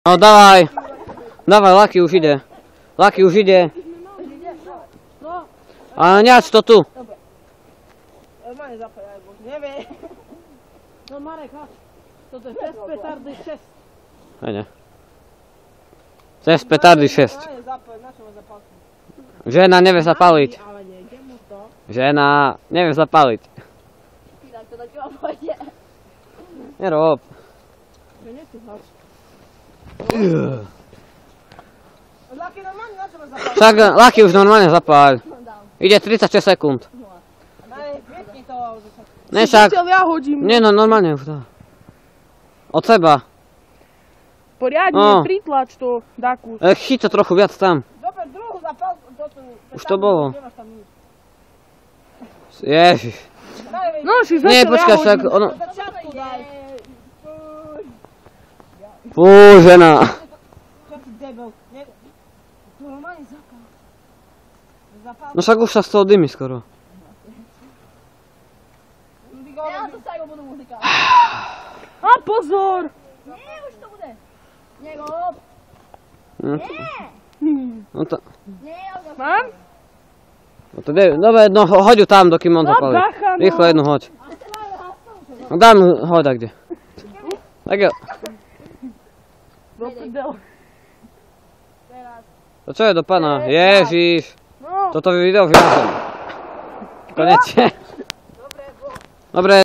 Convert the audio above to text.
No dawaj, dawaj, Laki už ide. Laki už ide. Ale niač to tu. Normálne zapájaj, bo nevie. No Marek, hač. Toto je cez petardy 6. Hej, cez petardy 6. Žena nevie zapaliť. Ale nejde mu to. Žena nevie zapaliť. Tak to takiego pôjde. Nerob. Že nie si hač. Laki normálne na čo ma zapáliť? Však Laki už normálne zapáľ. Ide 36 sekúnd. Vypni to. Ne však. Ja hodím. Nie no, normálne už dá. Od seba. Poriadne, pritlač to, Dakus. Chyť to trochu viac tam. Dobre, druhú zapal. Už to bolo. Ježiš. No, si zatiaľ Nie, ja počkaj, však hodím. ono... Na začiatku daj. Fú, žena. Čo si debil? Tu normálne zapal. No však už sa z toho dymi skoro. Ja to sa budú muzika. A pozor! Nie, už to bude. Nie, rob. No to... Nie, Mám? No to dobre, no hoď ju tam, dokým on zapalí. bacha, no. Rýchlo jednu hoď. No dám hoď tak kde. Tak jo. Do prdel. To čo je do pana? Ježiš. No. Toto video vyrazím. Konečne. Dobre.